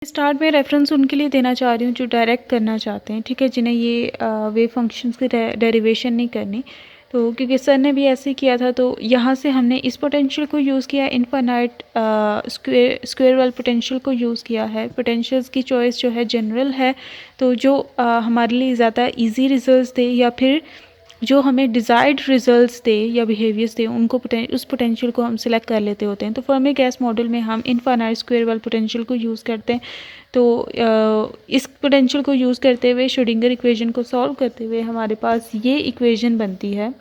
Start में reference उनके लिए देना चाह रही हूँ जो डायरेक्ट करना चाहते हैं, ठीक है, जिन्हें ये वेव फंक्शंस की डेरिवेशन नहीं करनी। तो क्योंकि सर ने भी ऐसे ही किया था, तो यहाँ से हमने इस पोटेंशियल को यूज़ किया, इनफाइनाइट स्क्वायर वाल पोटेंशियल को यूज़ किया है। पोटेंशियल्स की चॉइस जो है जनरल है, तो जो हमारे लिए ज़्यादा इजी रिजल्ट्स दे या फिर जो हमें डिज़ायर्ड रिजल्ट्स दे या बिहेवियर्स दे, उनको उस पोटेंशियल को हम सिलेक्ट कर लेते होते हैं। तो फर्मी गैस मॉडल में हम इनफाइनाइट स्क्वायर वाल पोटेंशियल को यूज़ करते हैं। तो इस पोटेंशियल को यूज़ करते हुए श्रोडिंगर इक्वेशन को सॉल्व करते हुए हमारे पास ये इक्वेशन बनती है।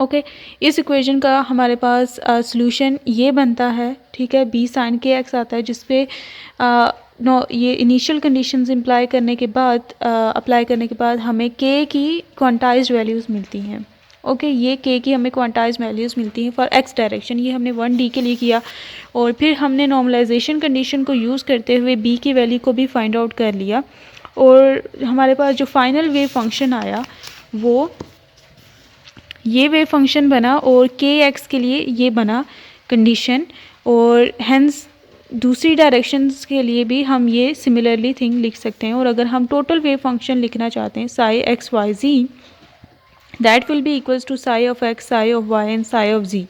ओके, इस इक्वेशन का हमारे पास सॉल्यूशन ये बनता है, ठीक है, बी साइन के एक्स आता है, जिसपे ये इनिशियल कंडीशंस अप्लाई करने के बाद हमें के की क्वांटाइज्ड वैल्यूज़ मिलती हैं। ओके, ये के की हमें क्वांटाइज्ड वैल्यूज़ मिलती हैं फॉर एक्स डायरेक्शन। ये हमने 1D के लिए किया, और फिर हमने नॉर्मलाइजेशन कंडीशन को यूज़ करते हुए बी की वैल्यू को भी फाइंड आउट कर लिया, और हमारे पास जो फाइनल वेव फंक्शन आया वो ये वेव फंक्शन बना, और के एक्स के लिए ये बना कंडीशन, और हेंस दूसरी डायरेक्शंस के लिए भी हम ये सिमिलरली थिंग लिख सकते हैं। और अगर हम टोटल वेव फंक्शन लिखना चाहते हैं psi X Y Z, that will be equals to psi of X, psi of Y and psi of Z.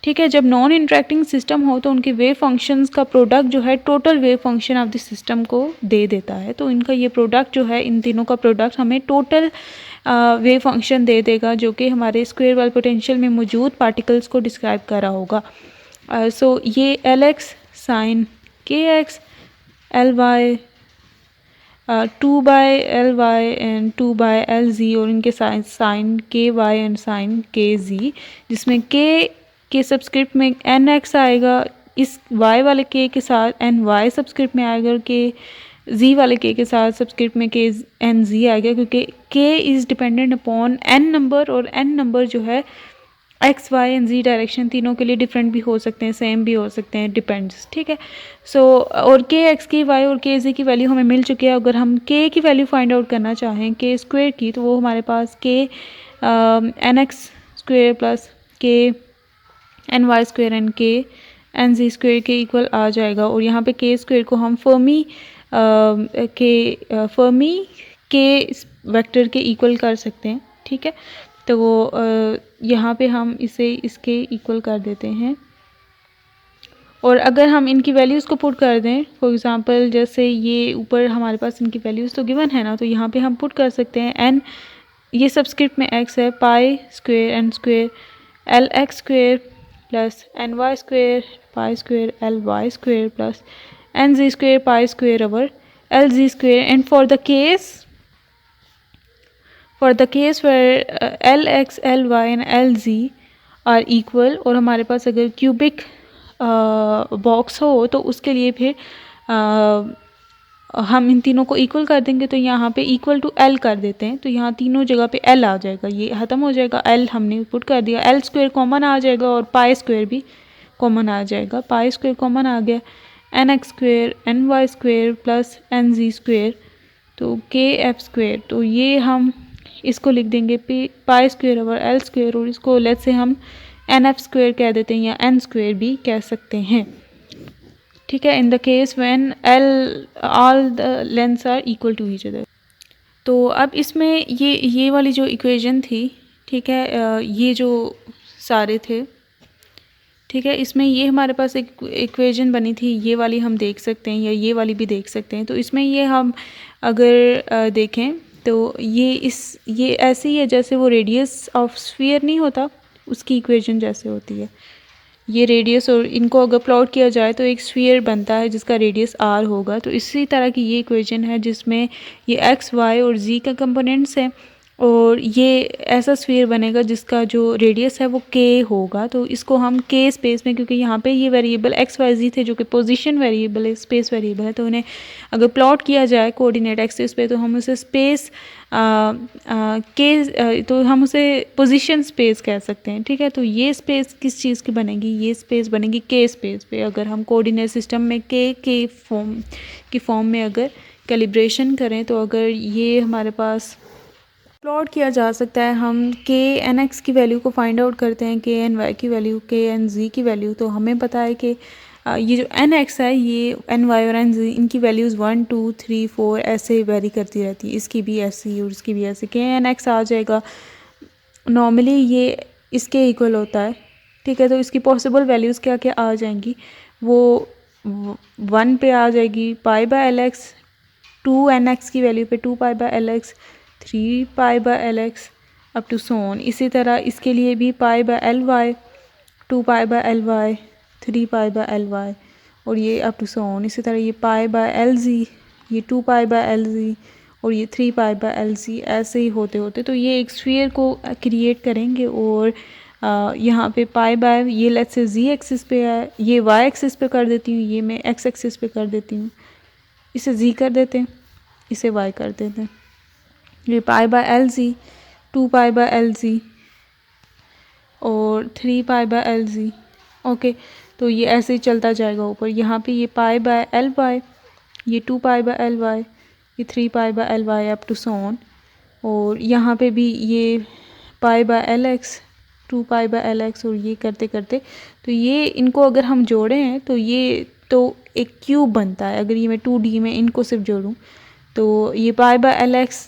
ठीक है, जब नॉन इंटरेक्टिंग सिस्टम हो तो उनके वेव फंक्शंस का प्रोडक्ट जो है total wave function of the system को दे देता है। तो इनका ये प्रोडक्ट जो है, इन तीनों का प्रोडक्ट हमें टोटल वेव फंक्शन दे देगा, जो कि हमारे स्क्वायर वाल पोटेंशियल में मौजूद पार्टिकल्स को डिस्क्राइब कर रहा होगा। सो ये L x sine k x, L y 2/Ly and 2/Lz, और इनके साइन के वाई एंड साइन के जी, जिसमें के सब्सक्रिप्ट में एन एक्स आएगा, इस y वाले के साथ एन वाई सब्सक्रिप्ट में आएगा, और के z वाले के साथ सब्सक्रिप्ट में के एन जी आएगा, क्योंकि k is dependent upon n number, और n नंबर जो है x y and z direction तीनों के लिए डिफरेंट भी हो सकते हैं, सेम भी हो सकते हैं, डिपेंड्स। ठीक है, सो और के एक्स की वाई और के जी की वैल्यू हमें मिल चुकी है। अगर हम के की वैल्यू फाइंड आउट करना चाहें के स्क्वायर की, तो वो हमारे पास के एन एक्स स्क्वायर प्लस के एन वाई स्क्वायर एंड के एन जी स्क्वायर के इक्वल आ जाएगा। और यहाँ पे के स्क्वायर को हम फर्मी के वेक्टर के इक्वल कर सकते हैं। ठीक है, तो वो यहाँ पे हम इसे इसके इक्वल कर देते हैं, और अगर हम इनकी वैल्यूज़ को पुट कर दें, फॉर एग्जांपल जैसे ये ऊपर हमारे पास इनकी वैल्यूज़ तो गिवन है ना, तो यहाँ पे हम पुट कर सकते हैं एन, ये सब्सक्रिप्ट में एक्स है, pi square n square L x square plus n y square pi square L y square plus n z square pi square over L z square. And for the case where L x L y and L z are equal, और हमारे पास अगर cubic box हो तो उसके लिए फिर हम इन तीनों को इक्वल कर देंगे, तो यहाँ पे इक्वल टू एल कर देते हैं, तो यहाँ तीनों जगह पे एल आ जाएगा, ये ख़त्म हो जाएगा, एल हमने पुट कर दिया, एल स्क्वायर कॉमन आ जाएगा और पाई स्क्वायर भी कॉमन आ जाएगा, पाई स्क्वायर कॉमन आ गया, n x square n y square plus n z square, तो के एफ स्क्वायर, तो ये हम इसको लिख देंगे पाई स्क्वायर ओवर एल स्क्वायर, और इसको लेट्स से हम एन एफ स्क्वायर कह देते हैं या एन स्क्वायर भी कह सकते हैं। ठीक है, in the case when L all the lengths are equal to each other. तो अब इसमें ये वाली जो इक्वेशन थी, ठीक है, ये जो सारे थे, ठीक है, इसमें ये हमारे पास एक इक्वेशन बनी थी, ये वाली हम देख सकते हैं या ये वाली भी देख सकते हैं। तो इसमें ये हम अगर देखें तो ये ऐसे ही है जैसे वो रेडियस ऑफ स्फीयर नहीं होता, उसकी इक्वेशन जैसे होती है। ये रेडियस, और इनको अगर प्लॉट किया जाए तो एक स्फीयर बनता है जिसका रेडियस आर होगा। तो इसी तरह की ये इक्वेशन है जिसमें ये एक्स वाई और जी का कंपोनेंट्स हैं, और ये ऐसा स्फीयर बनेगा जिसका जो रेडियस है वो के होगा। तो इसको हम के स्पेस में, क्योंकि यहाँ पे ये वेरिएबल एक्स वाई जी थे जो कि पोजीशन वेरिएबल है, स्पेस वेरिएबल है, तो उन्हें अगर प्लॉट किया जाए कोऑर्डिनेट एक्सिस पे तो हम उसे स्पेस तो हम उसे पोजीशन स्पेस कह सकते हैं। ठीक है, तो ये स्पेस किस चीज़ की बनेगी, ये स्पेस बनेगी के स्पेस पे। अगर हम कोऑर्डिनेट सिस्टम में के फॉर्म में अगर कैलिब्रेशन करें, तो अगर ये हमारे पास प्लॉट किया जा सकता है, हम के एन एक्स की वैल्यू को फाइंड आउट करते हैं, के एन वाई की वैल्यू, के एन जी की वैल्यू, तो हमें पता है कि ये जो एन एक्स है, ये एन वाई और एन जी, इनकी वैल्यूज़ 1 2 3 4 ऐसे वेरी करती रहती है। इसकी भी ऐसी और इसकी भी ऐसे। के एन एक्स आ जाएगा नॉर्मली ये इसके इक्वल होता है, ठीक है। तो इसकी पॉसिबल वैल्यूज़ क्या क्या आ जाएंगी, वो 1 पे आ जाएगी pi by L x, 2 n x की वैल्यू पे 2 pi by L x, 3 pi by L x up to so on. इसी तरह इसके लिए भी pi by L y, 2 pi by L y, 3 pi by L y और ये up to so on. इसी तरह ये पाई बाय एल जी, ये 2 पाई बाय एल जी और ये 3 पाई बाय एल सी, ऐसे ही होते होते तो ये एक स्फीयर को क्रिएट करेंगे। और यहाँ पे पाई बाय, ये लेट्स से जी एक्सिस पे है, ये वाई एक्सिस पे कर देती हूँ, ये मैं एक्स एक्सिस पे कर देती हूँ। इसे जी कर देते हैं, इसे वाई कर देते हैं। ये pi by L G, 2 pi by L G और 3 pi by L G. Okay, तो ये ऐसे ही चलता जाएगा ऊपर। यहाँ पे ये पाई बाय एल वाई, ये 2 पाई बाय एल वाई, ये 3 pi by L y up to so on. और यहाँ पे भी ये pi by L x, 2 pi by L x और ये करते करते तो ये इनको अगर हम जोड़े हैं तो ये तो एक क्यूब बनता है। अगर ये मैं 2D में इनको सिर्फ जोड़ूँ तो ये पाई बाय एल एक्स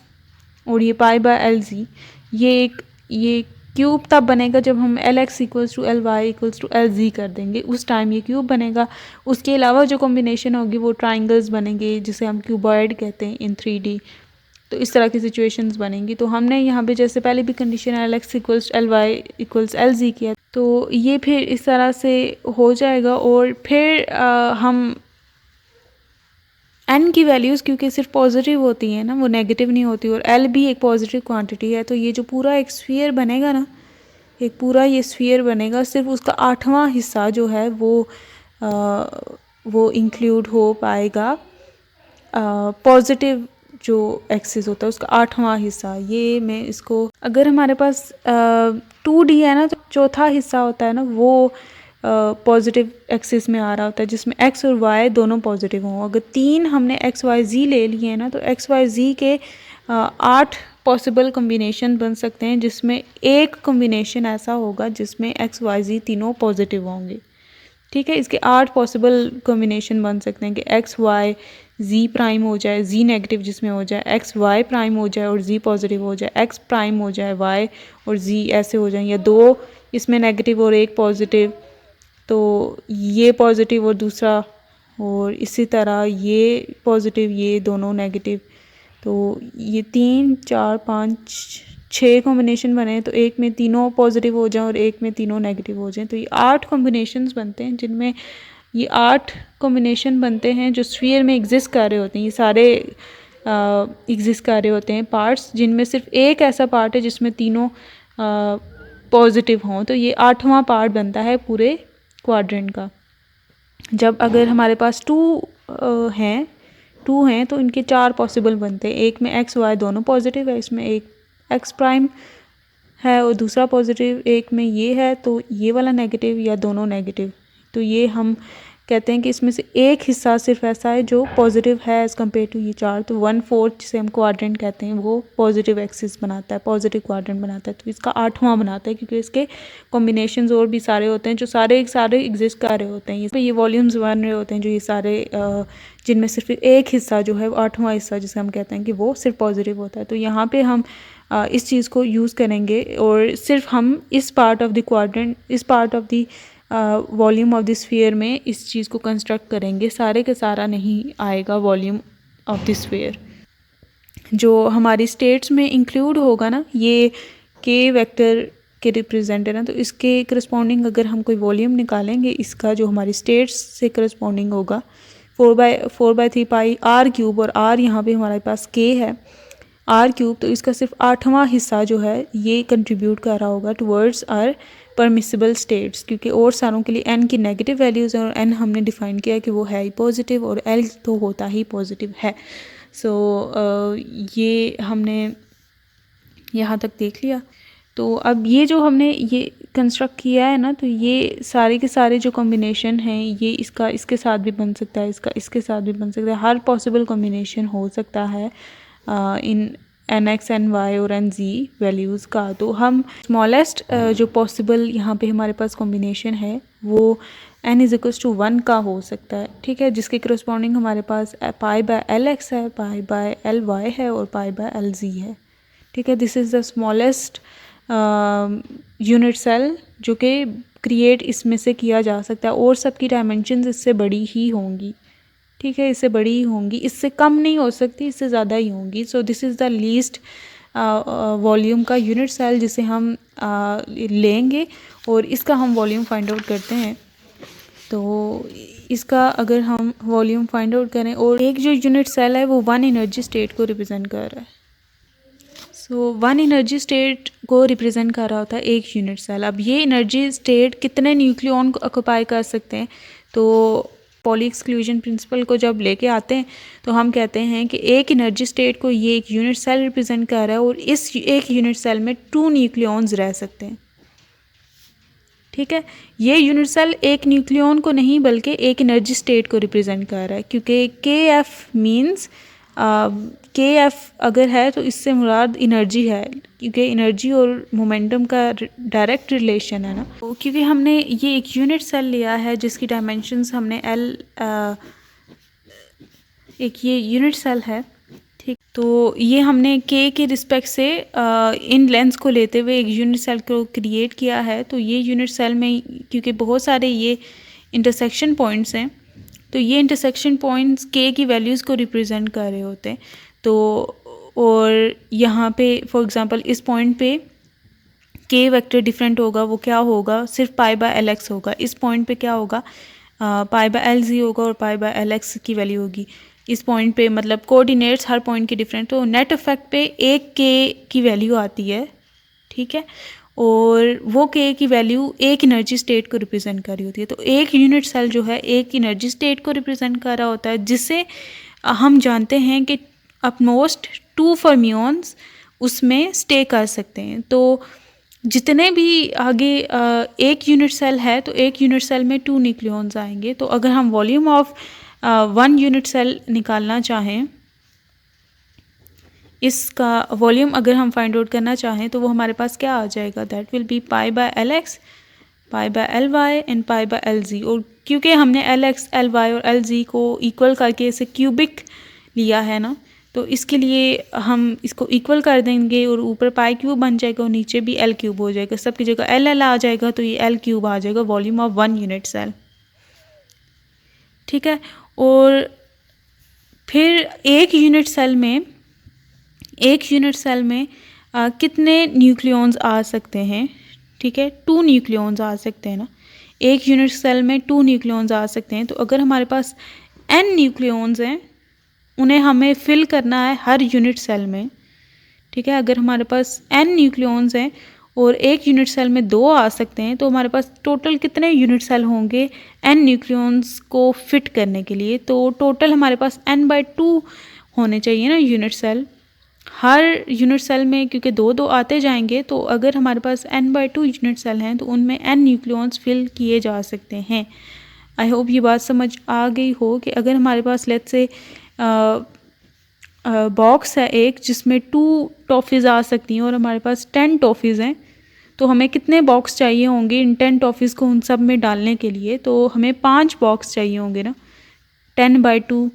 और ये पाई बाय एल जी, ये क्यूब तब बनेगा जब हम L x equals to L y equals to L z कर देंगे, उस टाइम ये क्यूब बनेगा। उसके अलावा जो कॉम्बिनेशन होगी वो ट्राइंगल्स बनेंगे, जिसे हम क्यूबॉइड कहते हैं इन 3D। तो इस तरह की सिचुएशंस बनेंगी। तो हमने यहाँ पे जैसे पहले भी condition L x equals L y equals L z किया, तो ये फिर इस तरह से हो जाएगा। और फिर हम एन की वैल्यूज़ क्योंकि सिर्फ पॉजिटिव होती हैं ना, वो नेगेटिव नहीं होती, और एल भी एक पॉजिटिव क्वांटिटी है, तो ये जो पूरा एक स्फीयर बनेगा ना, एक पूरा ये स्फीयर बनेगा, सिर्फ उसका 8वां हिस्सा जो है वो इंक्लूड हो पाएगा पॉजिटिव जो एक्सिस होता है उसका 8वां हिस्सा। ये मैं इसको, अगर हमारे पास 2D है ना, तो चौथा हिस्सा होता है ना वो पॉजिटिव एक्सिस में आ रहा होता है, जिसमें एक्स और वाई दोनों पॉजिटिव हों। अगर 3 हमने एक्स वाई जी ले लिए हैं ना, तो एक्स वाई जी के 8 पॉसिबल कॉम्बिनेशन बन सकते हैं, जिसमें एक कॉम्बिनेशन ऐसा होगा जिसमें एक्स वाई जी तीनों पॉजिटिव होंगे, ठीक है। इसके 8 पॉसिबल कॉम्बिनेशन बन सकते हैं कि एक्स वाई जी प्राइम हो जाए, जी नेगेटिव जिसमें हो जाए, एक्स वाई प्राइम हो जाए और जी पॉजिटिव हो जाए, एक्स प्राइम हो जाए वाई और जी ऐसे हो जाए, या 2 इसमें नेगेटिव और 1 पॉजिटिव, तो ये पॉजिटिव और दूसरा, और इसी तरह ये पॉजिटिव ये दोनों नेगेटिव। तो ये 3 4 5 6 कॉम्बिनेशन बने, तो एक में तीनों पॉजिटिव हो जाएं और एक में तीनों नेगेटिव हो जाएं, तो ये 8 कॉम्बिनेशंस बनते हैं, जिनमें ये 8 कॉम्बिनेशन बनते हैं जो स्फीयर में एग्जिस्ट कर रहे होते हैं। ये सारे एग्जिस्ट कर रहे होते हैं पार्ट्स, जिनमें सिर्फ एक ऐसा पार्ट है जिसमें तीनों पॉजिटिव हों, तो ये 8वां पार्ट बनता है पूरे क्वाड्रेंट का। जब अगर हमारे पास 2 हैं तो इनके 4 पॉसिबल बनते हैं। एक में एक्स वाई दोनों पॉजिटिव है, इसमें एक एक्स प्राइम है और दूसरा पॉजिटिव, एक में ये है तो ये वाला नेगेटिव या दोनों नेगेटिव। तो ये हम कहते हैं कि इसमें से एक हिस्सा सिर्फ ऐसा है जो पॉजिटिव है एज़ कम्पेयर टू ये 4, तो 1/4 जिसे हम क्वाड्रेंट कहते हैं वो पॉजिटिव एक्सिस बनाता है, पॉजिटिव क्वाड्रेंट बनाता है। तो इसका 8वां बनाता है, क्योंकि इसके कॉम्बिनेशंस और भी सारे होते हैं जो सारे एग्जिस्ट कर रहे होते हैं। ये वॉल्यूम्स बन रहे होते हैं जो ये सारे जिनमें सिर्फ एक हिस्सा जो है 8वां हिस्सा जिसे हम कहते हैं कि वो सिर्फ पॉजिटिव होता है। तो यहाँ पर हम इस चीज़ को यूज़ करेंगे और सिर्फ हम इस पार्ट ऑफ द क्वाड्रेंट, इस part of the volume of the sphere में इस चीज़ को कंस्ट्रक्ट करेंगे। सारे का सारा नहीं आएगा वॉल्यूम ऑफ द स्फीयर। जो हमारी स्टेट्स में इंक्लूड होगा ना, ये के वेक्टर के रिप्रेजेंट है ना, तो इसके करस्पॉन्डिंग अगर हम कोई वॉल्यूम निकालेंगे, इसका जो हमारी स्टेट्स से करस्पॉन्डिंग होगा 4/3 पाई आर क्यूब, और आर यहाँ पे हमारे पास के है आर क्यूब, तो इसका सिर्फ 8वां हिस्सा जो है ये कंट्रीब्यूट कर रहा होगा टुवर्ड्स आर परमिसिबल स्टेट्स, क्योंकि और सारों के लिए एन की नेगेटिव वैल्यूज़ हैं और एन हमने डिफ़ाइन किया कि वो है ही पॉजिटिव और एल तो होता ही पॉजिटिव है। सो ये हमने यहाँ तक देख लिया। तो अब ये जो हमने ये कंस्ट्रक्ट किया है ना, तो ये सारे के सारे जो कॉम्बिनेशन हैं ये इसका इसके साथ भी बन सकता है, इसका इसके साथ भी बन सकता है, हर पॉसिबल कॉम्बिनेशन हो सकता है इन NX NY और NZ वैल्यूज़ का, तो हम स्मॉलेस्ट जो पॉसिबल यहाँ पे हमारे पास कॉम्बिनेशन है वो n=1 का हो सकता है, ठीक है, जिसके करस्पॉन्डिंग हमारे पास π/LX है, π/LY है और π/LZ है, ठीक है। This is the smallest unit cell जो कि क्रिएट इसमें से किया जा सकता है, और सबकी डायमेंशंस इससे बड़ी ही होंगी, ठीक है, इससे बड़ी ही होंगी, इससे कम नहीं हो सकती, इससे ज़्यादा ही होंगी। So this is the least volume का यूनिट सेल जिसे हम लेंगे और इसका हम वॉल्यूम फाइंड आउट करते हैं। तो इसका अगर हम वॉल्यूम फाइंड आउट करें, और एक जो यूनिट सेल है वो 1 एनर्जी स्टेट को रिप्रेजेंट कर रहा है। सो 1 एनर्जी स्टेट को रिप्रेजेंट कर रहा होता है एक यूनिट सेल। अब ये एनर्जी स्टेट कितने न्यूक्लियॉन को ऑक्यूपाई कर सकते हैं, तो पॉली एक्सक्लूजन प्रिंसिपल को जब लेके आते हैं तो हम कहते हैं कि एक एनर्जी स्टेट को ये एक यूनिट सेल रिप्रेजेंट कर रहा है और इस एक यूनिट सेल में 2 न्यूक्लियॉन्स रह सकते हैं, ठीक है। ये यूनिट सेल एक न्यूक्लियॉन को नहीं बल्कि एक एनर्जी स्टेट को रिप्रेजेंट कर रहा है, क्योंकि KF मीन्स KF अगर है तो इससे मुराद एनर्जी है, क्योंकि एनर्जी और मोमेंटम का डायरेक्ट रिलेशन है ना। तो क्योंकि हमने ये एक यूनिट सेल लिया है जिसकी डायमेंशंस हमने एक ये यूनिट सेल है, ठीक, तो ये हमने K के रिस्पेक्ट से इन लेंस को लेते हुए एक यूनिट सेल को क्रिएट किया है। तो ये यूनिट सेल में क्योंकि बहुत सारे ये इंटरसेक्शन पॉइंट्स हैं, तो ये इंटरसेक्शन पॉइंट्स K की वैल्यूज़ को रिप्रेजेंट कर रहे होते हैं। तो और यहाँ पे फॉर एग्ज़ाम्पल इस पॉइंट पे K वेक्टर डिफरेंट होगा, वो क्या होगा, सिर्फ π/LX होगा। इस पॉइंट पे क्या होगा, π/LZ होगा और π/LX की वैल्यू होगी। इस पॉइंट पे मतलब कोऑर्डिनेट्स हर पॉइंट के डिफरेंट, तो नेट इफेक्ट पे एक K की वैल्यू आती है, ठीक है, और वो K की वैल्यू एक एनर्जी स्टेट को रिप्रेजेंट कर रही होती है। तो एक यूनिट सेल जो है एक एनर्जी स्टेट को रिप्रेजेंट कर रहा होता है, जिससे हम जानते हैं कि अपमोस्ट 2 फर्मियंस उसमें स्टे कर सकते हैं। तो जितने भी आगे एक यूनिट सेल है तो एक यूनिट सेल में 2 न्यूक्लियॉन्स आएंगे। तो अगर हम वॉल्यूम ऑफ 1 यूनिट सेल निकालना चाहें, इसका वॉल्यूम अगर हम फाइंड आउट करना चाहें तो वो हमारे पास क्या आ जाएगा, that will B π/LX, π/LY and π/LZ। और क्योंकि हमने LX, LY और LZ को इक्वल करके इसे क्यूबिक लिया है ना, तो इसके लिए हम इसको इक्वल कर देंगे और ऊपर पाई क्यूब बन जाएगा और नीचे भी L क्यूब हो जाएगा, सबकी जगह LL आ जाएगा, तो ये L क्यूब आ जाएगा वॉल्यूम ऑफ 1 यूनिट सेल, ठीक है। और फिर एक यूनिट सेल में कितने न्यूक्लियॉन्स आ सकते हैं, ठीक है, 2 न्यूक्लियॉन्स आ सकते हैं ना, एक यूनिट सेल में 2 न्यूक्लियॉन्स आ सकते हैं। तो अगर हमारे पास n न्यूक्लियॉन्स हैं, उन्हें हमें फिल करना है हर यूनिट सेल में, ठीक है। अगर हमारे पास n न्यूक्लियॉन्स हैं और एक यूनिट सेल में 2 आ सकते हैं, तो हमारे पास टोटल कितने यूनिट सेल होंगे n न्यूक्लियॉन्स को फिट करने के लिए। तो टोटल हमारे पास n/2 होने चाहिए ना यूनिट सेल हर यूनिट सेल में, क्योंकि 2 आते जाएंगे। तो अगर हमारे पास n/2 यूनिट सेल हैं तो उनमें n न्यूक्लियॉन्स फिल किए जा सकते हैं। आई होप ये बात समझ आ गई हो कि अगर हमारे पास लेट्स से बॉक्स है एक जिसमें 2 टॉफ़ीज़ आ सकती हैं और हमारे पास 10 टॉफ़ीज़ हैं, तो हमें कितने बॉक्स चाहिए होंगे इन 10 टॉफ़ीज़ को उन सब में डालने के लिए। तो हमें 5 बॉक्स चाहिए होंगे ना, 10/2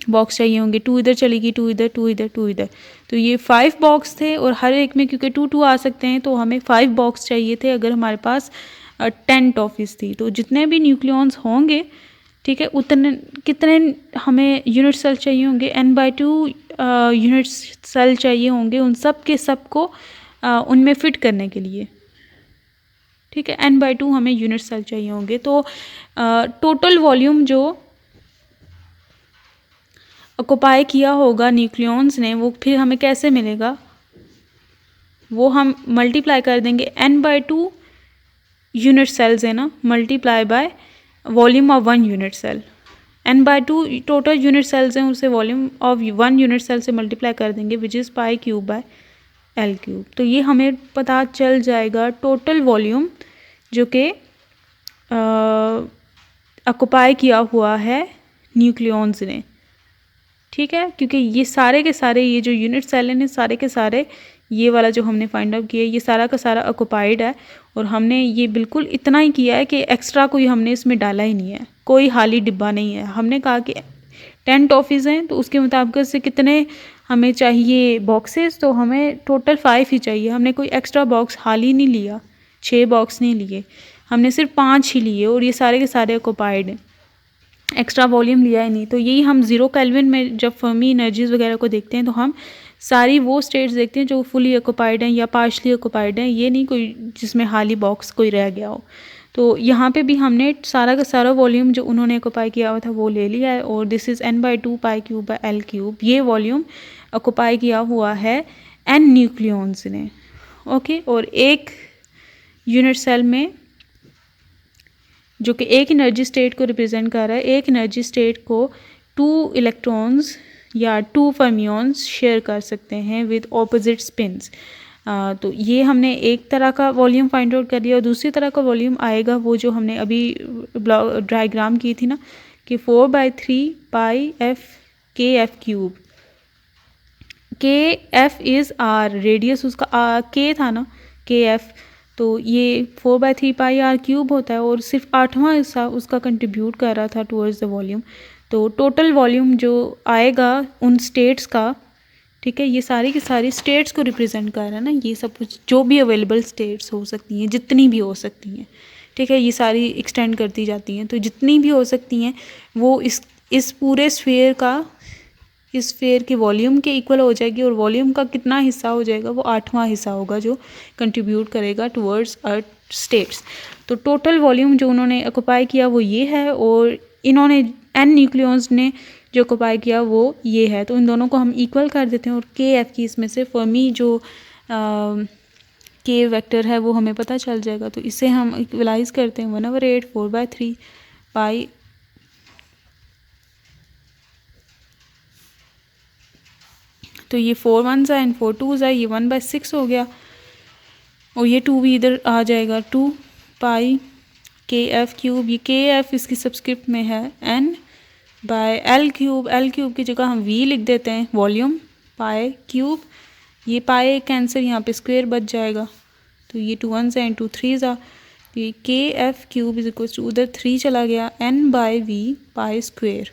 बॉक्स चाहिए होंगे, 2 इधर चलेगी, 2 इधर, 2 इधर, 2 इधर। तो ये 5 बॉक्स थे और हर एक में क्योंकि 2 आ सकते हैं तो हमें 5 बॉक्स चाहिए थे अगर हमारे पास 10 टॉफ़ीज़ थी। तो जितने भी न्यूक्लियॉन्स होंगे, ठीक है, उतने कितने हमें यूनिट सेल चाहिए होंगे, n/2 यूनिट सेल चाहिए होंगे उन सब के सब को उनमें फिट करने के लिए, ठीक है, n/2 हमें यूनिट सेल चाहिए होंगे। तो टोटल वॉल्यूम जो ऑक्यूपाई किया होगा न्यूक्लियॉन्स ने, वो फिर हमें कैसे मिलेगा, वो हम मल्टीप्लाई कर देंगे n/2 यूनिट सेल्स है ना, multiply by volume of 1 unit cell. n/2 total unit cells हैं, उसे वॉल्यूम ऑफ 1 यूनिट सेल से मल्टीप्लाई कर देंगे विच इज़ π/L क्यूब। तो ये हमें पता चल जाएगा टोटल वॉल्यूम जो कि ऑक्यूपाई किया हुआ है न्यूक्लियॉन्स ने, ठीक है, क्योंकि ये सारे के सारे ये जो यूनिट सेल हैं सारे के सारे ये वाला जो हमने फाइंड आउट किया ये सारा का सारा ऑक्युपाइड है, और हमने ये बिल्कुल इतना ही किया है कि एक्स्ट्रा कोई हमने इसमें डाला ही नहीं है, कोई खाली डिब्बा नहीं है। हमने कहा कि 10 टॉफ़ीज़ हैं तो उसके मुताबिक से कितने हमें चाहिए बॉक्सेस, तो हमें टोटल 5 ही चाहिए। हमने कोई एक्स्ट्रा बॉक्स खाली नहीं लिया, 6 बॉक्स नहीं लिए, हमने सिर्फ 5 ही लिए, और ये सारे के सारे ऑक्युपाइड हैं, एक्स्ट्रा वॉल्यूम लिया ही नहीं। तो यही हम 0 केल्विन में जब फर्मी एनर्जीज़ वगैरह को देखते हैं तो हम सारी वो स्टेट्स देखते हैं जो फुली ऑक्युपाइड हैं या पार्शली ऑक्युपाइड हैं, ये नहीं कोई जिसमें खाली बॉक्स कोई रह गया हो। तो यहाँ पे भी हमने सारा का सारा वॉल्यूम जो उन्होंने ऑक्युपाई किया हुआ था वो ले लिया है, और this is n/2 pi cube by L cube, ये वॉल्यूम ऑक्युपाई किया हुआ है n न्यूक्लियॉन्स ने। ओके, और एक यूनिट सेल में जो कि एक एनर्जी स्टेट को रिप्रेजेंट कर रहा है, एक एनर्जी स्टेट को 2 इलेक्ट्रॉन्स या 2 फर्मियॉन्स शेयर कर सकते हैं विद ऑपोजिट स्पिन्स। तो ये हमने एक तरह का वॉल्यूम फाइंड आउट कर लिया, और दूसरी तरह का वॉल्यूम आएगा वो जो हमने अभी डायग्राम की थी ना कि 4/3 पाई एफ के एफ क्यूब। के एफ इज़ आर, रेडियस उसका के था ना, के एफ, तो ये 4/3 पाई आर क्यूब होता है, और सिर्फ 8वां हिस्सा उसका कंट्रीब्यूट कर रहा था टुवर्ड्स द वॉल्यूम। तो टोटल वॉल्यूम जो आएगा उन स्टेट्स का, ठीक है, ये सारी की सारी स्टेट्स को रिप्रेजेंट कर रहा है ना, ये सब कुछ जो भी अवेलेबल स्टेट्स हो सकती हैं, जितनी भी हो सकती हैं, ठीक है, ये सारी एक्सटेंड करती जाती हैं, तो जितनी भी हो सकती हैं वो इस पूरे स्फीयर का, इस स्फीयर के वॉल्यूम के इक्वल हो जाएगी, और वॉल्यूम का कितना हिस्सा हो जाएगा, वो 8वां हिस्सा होगा जो कंट्रीब्यूट करेगा टुवर्ड्स अर्थ स्टेट्स। तो टोटल वॉल्यूम जो उन्होंने ऑक्युपाई किया वो ये है, और इन्होंने n न्यूक्लियॉन्स ने जो ऑक्युपाई किया वो ये है। तो इन दोनों को हम इक्वल कर देते हैं, और के एफ की इसमें से फर्मी जो के वेक्टर है वो हमें पता चल जाएगा। तो इसे हम इक्वलाइज करते हैं 1/8 4/3 पाई, तो ये 4 1s है एंड 4 2s है, ये 1/6 हो गया, और ये 2 भी इधर आ जाएगा, 2 पाई के एफ क्यूब। ये के एफ इसकी सबस्क्रिप्ट में है n by L cube, L cube की जगह हम v लिख देते हैं, वॉल्यूम पाई क्यूब, ये पाई कैंसर यहाँ पे स्क्वायर बच जाएगा, तो ये 2 1s एंड 2 3s आ, तो ये k f cube is equal to, उधर 3 चला गया, n/v pi square.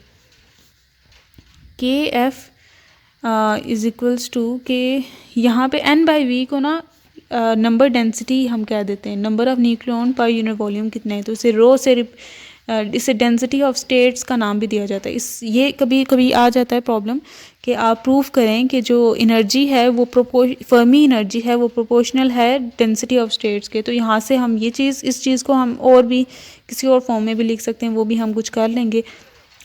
K f is equals to k, यहाँ पे n/v को ना नंबर डेंसिटी हम कह देते हैं, नंबर ऑफ न्यूक्लियॉन पर यूनिट वॉल्यूम कितने हैं, तो इसे रो से इसे डेंसिटी ऑफ स्टेट्स का नाम भी दिया जाता है। ये कभी कभी आ जाता है प्रॉब्लम कि आप प्रूव करें कि जो एनर्जी है वो फर्मी एनर्जी है वो प्रोपोर्शनल है डेंसिटी ऑफ स्टेट्स के। तो यहाँ से हम ये चीज़, इस चीज़ को हम और भी किसी और फॉर्म में भी लिख सकते हैं, वो भी हम कुछ कर लेंगे,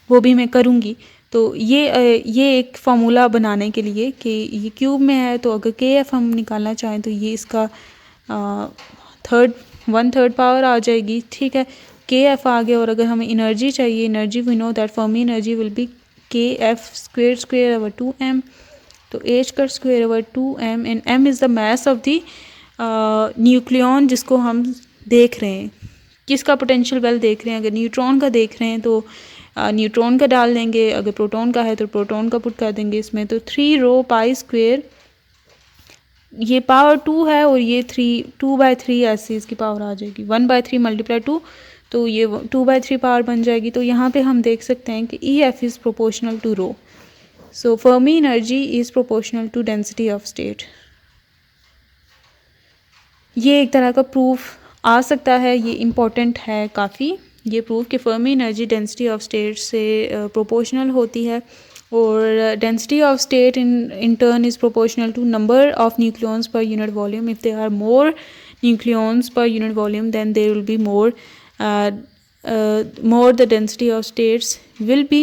वो भी मैं करूँगी। तो ये एक फार्मूला बनाने के लिए कि ये क्यूब में है, तो अगर के एफ हम निकालना चाहें तो ये इसका 1/3 पावर आ जाएगी, ठीक है, के एफ आ गया। और अगर हमें एनर्जी चाहिए, energy we know that Fermi energy will be k f square over 2m, तो h का square over 2m, and m is the mass of the nucleon जिसको हम देख रहे हैं, किसका पोटेंशियल वेल देख रहे हैं। अगर न्यूट्रॉन का देख रहे हैं तो न्यूट्रॉन का डाल देंगे, अगर प्रोटॉन का है तो प्रोटॉन का पुट कर देंगे इसमें। तो 3 रो पाई स्क्वायर, ये पावर 2 है, और ये 2/3 ऐसे इसकी पावर आ जाएगी, 1/3 मल्टीप्लाई 2, तो ये 2/3 पावर बन जाएगी। तो यहाँ पे हम देख सकते हैं कि E f is proportional to rho, so Fermi energy is proportional to density of state. ये एक तरह का प्रूफ आ सकता है, ये इम्पॉर्टेंट है काफ़ी, ये प्रूफ कि Fermi energy density of state से प्रोपोर्शनल होती है, और density of state in turn is proportional to number of nucleons per unit volume. If there are more nucleons per unit volume then there will be more the density of states will be,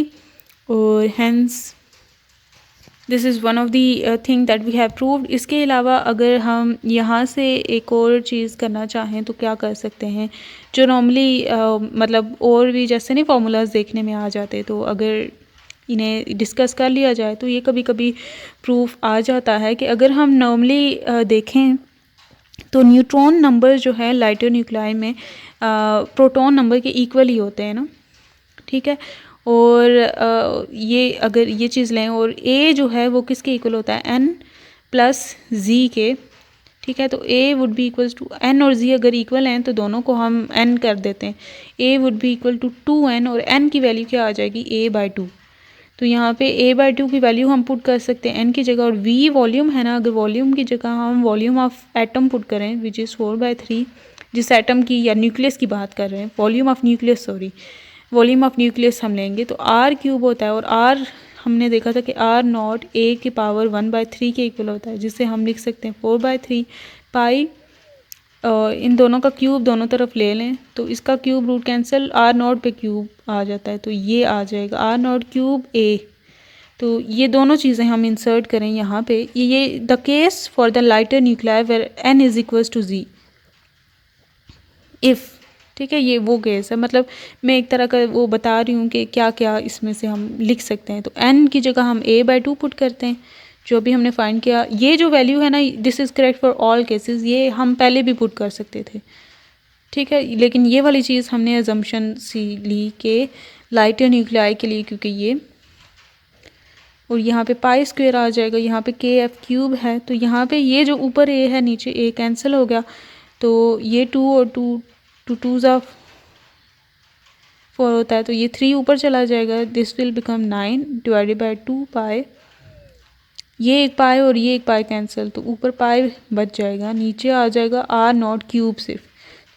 or hence this is one of the thing that we have proved। इसके अलावा अगर हम यहाँ से एक और चीज़ करना चाहें तो क्या कर सकते हैं, जो नॉर्मली मतलब और भी जैसे नहीं फार्मूलाज देखने में आ जाते, तो अगर इन्हें डिस्कस कर लिया जाए तो ये कभी कभी प्रूफ आ जाता है कि अगर हम नॉर्मली देखें तो न्यूट्रॉन नंबर जो है लाइटर न्यूक्लाई में प्रोटॉन नंबर के इक्वल ही होते हैं ना, ठीक है। और ये अगर ये चीज़ लें और ए जो है वो किसके इक्वल होता है, एन प्लस जी के, ठीक है। तो A would be equals to N और जी अगर इक्वल हैं तो दोनों को हम एन कर देते हैं। A would be equal to 2n और एन की वैल्यू क्या आ जाएगी, a/2। तो यहाँ पे a/2 की वैल्यू हम पुट कर सकते हैं n की जगह, और v वॉल्यूम है ना, अगर वॉल्यूम की जगह हम वॉल्यूम ऑफ एटम पुट करें विच इज़ 4/3, जिस एटम की या न्यूक्लियस की बात कर रहे हैं, volume of nucleus, sorry volume of nucleus हम लेंगे तो r³ होता है, और r हमने देखा था कि r0 a की पावर 1/3 के इक्वल होता है, जिससे हम लिख सकते हैं 4/3 पाई, इन दोनों का क्यूब दोनों तरफ ले लें तो इसका क्यूब रूट कैंसिल, r0 पे क्यूब आ जाता है तो ये आ जाएगा r0³ a। तो ये दोनों चीज़ें हम इंसर्ट करें यहाँ पे, ये the case for the lighter nuclear where n is equals to z if, ठीक है। ये वो केस है, मतलब मैं एक तरह का वो बता रही हूँ कि क्या क्या इसमें से हम लिख सकते हैं। तो n की जगह हम a/2 पुट करते हैं, जो भी हमने फाइंड किया। ये जो वैल्यू है ना, this is correct for all cases, ये हम पहले भी पुट कर सकते थे, ठीक है। लेकिन ये वाली चीज़ हमने अजम्पशन सी ली कि लाइटर न्यूक्लियाई के लिए, क्योंकि ये, और यहाँ पे π² आ जाएगा, यहाँ पे kF³ है, तो यहाँ पे ये जो ऊपर a है नीचे a कैंसिल हो गया, तो ये 2 और 2 2 4 होता है, तो ये 3 ऊपर चला जाएगा, this will become 9 divided by 2 पाई, ये एक पाई और ये एक पाई कैंसिल, तो ऊपर पाई बच जाएगा, नीचे आ जाएगा r0³ सिर्फ,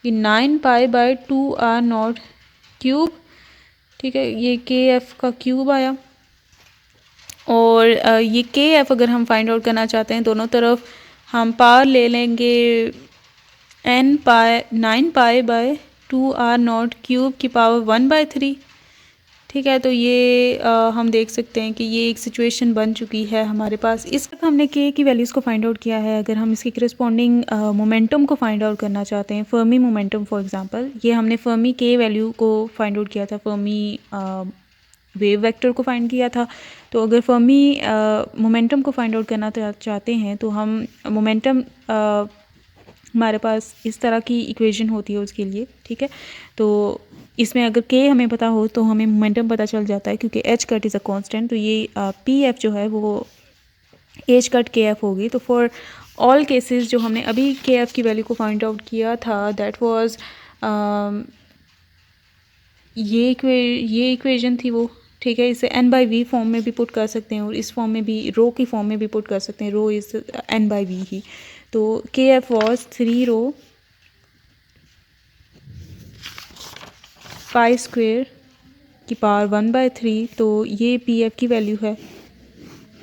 ये 9π/2 r0³, ठीक है। ये kF का क्यूब आया, और ये kF अगर हम फाइंड आउट करना चाहते हैं, दोनों तरफ हम पावर ले लेंगे 9π/2 r0³ की पावर 1/3, ठीक है। तो ये हम देख सकते हैं कि ये एक सिचुएशन बन चुकी है हमारे पास। इस वक्त हमने k की वैल्यूज़ को फाइंड आउट किया है। अगर हम इसकी करस्पॉन्डिंग मोमेंटम को फाइंड आउट करना चाहते हैं, फर्मी मोमेंटम फॉर एग्जांपल, ये हमने फर्मी k वैल्यू को फाइंड आउट किया था, फर्मी वेव वेक्टर को फाइंड किया था। तो अगर फर्मी मोमेंटम को फाइंड आउट करना चाहते हैं तो हम मोमेंटम, हमारे पास इस तरह की इक्वेशन होती है उसके लिए, ठीक है। तो इसमें अगर k हमें पता हो तो हमें मोमेंटम पता चल जाता है, क्योंकि h cut is a constant, तो ये pf जो है वो h कट kf होगी। तो फॉर ऑल केसेस जो हमने अभी kf की वैल्यू को फाइंड आउट किया था, दैट वाज ये इक्वेशन थी वो, ठीक है। इसे n/v फॉर्म में भी पुट कर सकते हैं, और इस फॉर्म में भी, रो की फॉर्म में भी पुट कर सकते हैं, रो इज़ n/v ही। तो kf वाज 3 रो π² की पावर 1/3, तो ये pf की वैल्यू है,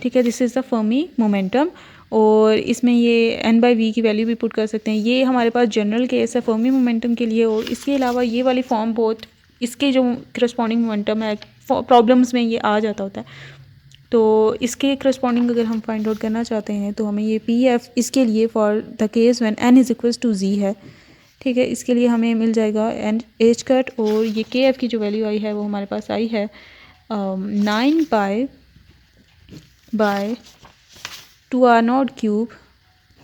ठीक है। This is the Fermi momentum, और इसमें ये n/v की वैल्यू भी पुट कर सकते हैं। ये हमारे पास जनरल केस है फर्मी मोमेंटम के लिए, और इसके अलावा ये वाली फॉर्म बहुत, इसके जो करस्पॉन्डिंग मोमेंटम है प्रॉब्लम्स में ये आ जाता होता है। तो इसके करस्पॉन्डिंग अगर हम फाइंड आउट करना चाहते हैं तो हमें ये pf इसके लिए for the case when n is equals to z है, ठीक है। इसके लिए हमें मिल जाएगा एन h कट, और ये kf की जो वैल्यू आई है वो हमारे पास आई है 9π/2 r0³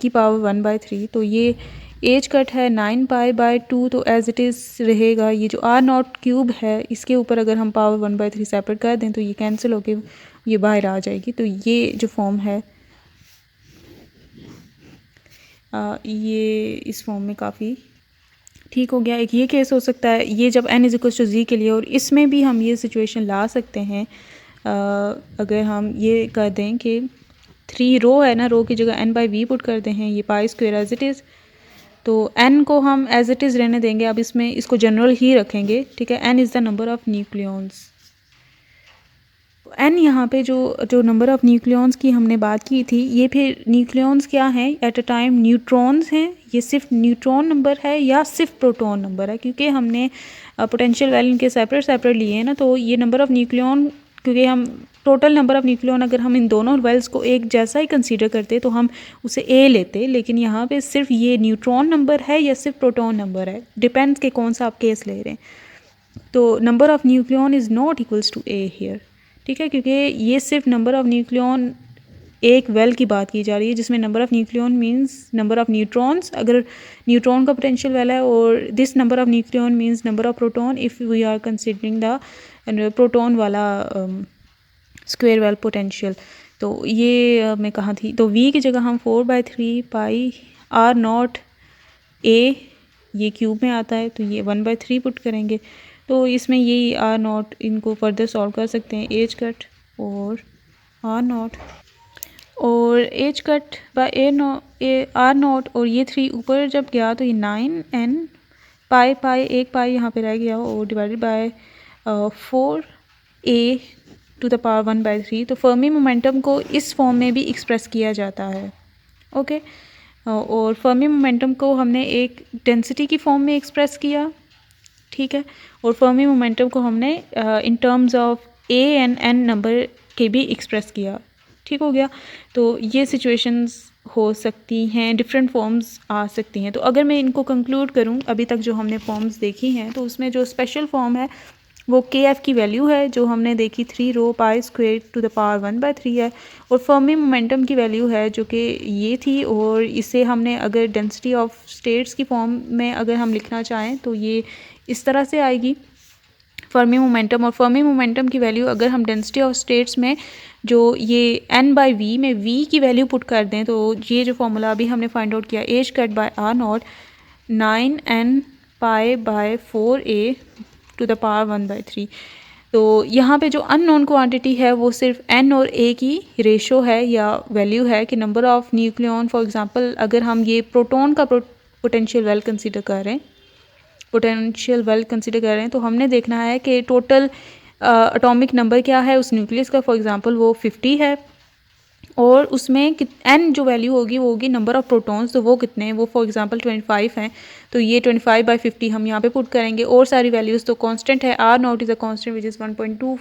की पावर 1/3। तो ये h कट है 9π/2, तो एज इट इज़ रहेगा। ये जो r0³ है इसके ऊपर अगर हम पावर 1/3 सेपरेट कर दें तो ये कैंसिल होके ये बाहर आ जाएगी। तो ये जो फॉर्म है ये इस फॉर्म में काफ़ी ठीक हो गया। एक ये केस हो सकता है, ये जब n is equal to z के लिए, और इसमें भी हम ये सिचुएशन ला सकते हैं अगर हम ये कर दें कि 3 रो है ना, रो की जगह n/v पुट करते हैं, ये π² एज इट इज़, तो n को हम एज इट इज़ रहने देंगे। अब इसमें इसको जनरल ही रखेंगे, ठीक है। n is the number of nucleons, n यहाँ पे जो नंबर ऑफ़ न्यूक्लियॉन्स की हमने बात की थी, ये फिर न्यूक्लियॉन्स क्या हैं एट अ टाइम, न्यूट्रॉन्स हैं, ये सिर्फ न्यूट्रॉन नंबर है या सिर्फ प्रोटॉन नंबर है, क्योंकि हमने पोटेंशियल वैल्यू के सेपरेट लिए हैं ना। तो ये नंबर ऑफ़ न्यूक्लियॉन, क्योंकि हम टोटल नंबर ऑफ़ न्यूक्लियॉन अगर हम इन दोनों वेल्स को एक जैसा ही कंसीडर करते तो हम उसे a लेते, लेकिन यहाँ पे सिर्फ ये न्यूट्रॉन नंबर है या सिर्फ प्रोटॉन नंबर है, डिपेंड्स के कौन सा आप केस ले रहे हैं। तो number of nucleon is not equals to a here, ठीक है, क्योंकि ये सिर्फ नंबर ऑफ़ न्यूक्लियॉन एक वेल की बात की जा रही है, जिसमें number of nucleon means number of neutrons, अगर न्यूट्रॉन का पोटेंशियल वेल है, और this number of nucleon means number of proton if we are considering the proton वाला स्क्वायर वेल पोटेंशियल। तो ये मैं कहाँ थी, तो v की जगह हम 4/3 पाई आर नॉट ए, ये क्यूब में आता है तो ये 1/3 पुट करेंगे। तो इसमें यही आर नॉट, इनको फर्दर सॉल्व कर सकते हैं, एच कट और आर नॉट और H cut bye A R not, और ये 3 ऊपर जब गया तो ये 9n पाई पाई एक पाई यहाँ पे रह गया और divided by 4a to the power 1/3। तो फर्मी मोमेंटम को इस फॉर्म में भी एक्सप्रेस किया जाता है। ओके और फर्मी मोमेंटम को हमने एक डेंसिटी की फॉर्म में एक्सप्रेस किया, ठीक है, और फर्मी मोमेंटम को हमने in terms of A and N number के भी एक्सप्रेस किया, ठीक हो गया। तो ये सिचुएशंस हो सकती हैं, डिफरेंट फॉर्म्स आ सकती हैं। तो अगर मैं इनको कंक्लूड करूं, अभी तक जो हमने फॉर्म्स देखी हैं, तो उसमें जो स्पेशल फॉर्म है वो के एफ़ की वैल्यू है जो हमने देखी 3 rho pi square to the power 1/3 है, और फर्मी मोमेंटम की वैल्यू है जो कि ये थी, और इसे हमने अगर डेंसिटी ऑफ स्टेट्स की फॉर्म में अगर हम लिखना चाहें तो ये इस तरह से आएगी फर्मी मोमेंटम। और फर्मी मोमेंटम की वैल्यू अगर हम डेंसिटी ऑफ स्टेट्स में जो ये n/v में v की वैल्यू पुट कर दें, तो ये जो फॉर्मूला अभी हमने फाइंड आउट किया, h cut by R not 9n pi by 4a to the power 1/3। तो यहाँ पे जो अननोन क्वांटिटी है वो सिर्फ n और a की रेशो है या वैल्यू है कि number of nucleon. For example अगर हम ये प्रोटॉन का पोटेंशियल वेल कंसीडर कर रहे हैं, तो हमने देखना है कि टोटल एटॉमिक नंबर क्या है उस न्यूक्लियस का। फॉर एग्जांपल वो 50 है और उसमें n जो वैल्यू होगी वो होगी नंबर ऑफ़ प्रोटॉन्स, तो वो कितने हैं, वो फॉर एग्जांपल 25 हैं, तो ये 25/50 हम यहाँ पे पुट करेंगे। और सारी वैल्यूज़ तो कांस्टेंट है, R naught is a constant which is 1.2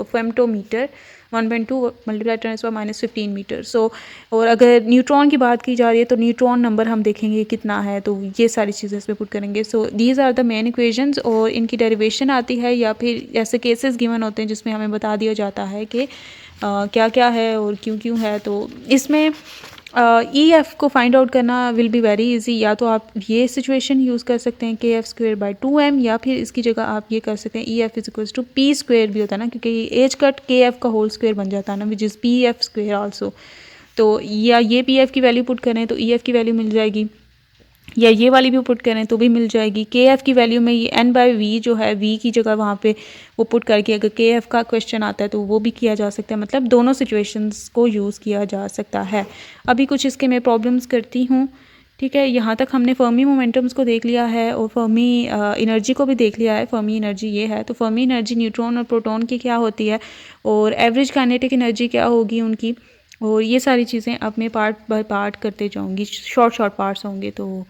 femtometre, 1.2 multiply 10⁻15 metre. So और अगर न्यूट्रॉन की बात की जा रही है तो न्यूट्रॉन नंबर हम देखेंगे कितना है, तो ये सारी चीज़ें इस पर पुट करेंगे। So these are the main equations, और इनकी डेरिवेशन आती है या फिर ऐसे केसेस गिवन होते हैं जिसमें हमें बता दिया जाता है कि क्या क्या है और क्यों क्यों है। तो इसमें ई एफ़ को फाइंड आउट करना विल बी वेरी इजी। या तो आप ये सिचुएशन यूज़ कर सकते हैं kF²/2m, या फिर इसकी जगह आप ये कर सकते हैं EF = p² भी होता है ना, क्योंकि एच कट kF का होल स्क्वायर बन जाता है ना, विच इज़ pF² आल्सो। तो या ये pF की वैल्यू पुट करें तो EF की वैल्यू मिल जाएगी, या ये वाली भी पुट करें तो भी मिल जाएगी। के एफ़ की वैल्यू में ये n/v जो है v की जगह वहाँ पे वो पुट करके अगर के एफ़ का क्वेश्चन आता है तो वो भी किया जा सकता है। मतलब दोनों सिचुएशंस को यूज़ किया जा सकता है। अभी कुछ इसके मैं प्रॉब्लम्स करती हूँ, ठीक है। यहाँ तक हमने फर्मी मोमेंटम्स को देख लिया है और फर्मी एनर्जी को भी देख लिया है। फर्मी एनर्जी ये है, तो फर्मी एनर्जी न्यूट्रॉन और प्रोटॉन की क्या होती है और एवरेज काइनेटिक एनर्जी क्या होगी उनकी, और ये सारी चीज़ें अब मैं पार्ट बाय पार्ट करते जाऊँगी, शॉर्ट पार्ट्स होंगे। तो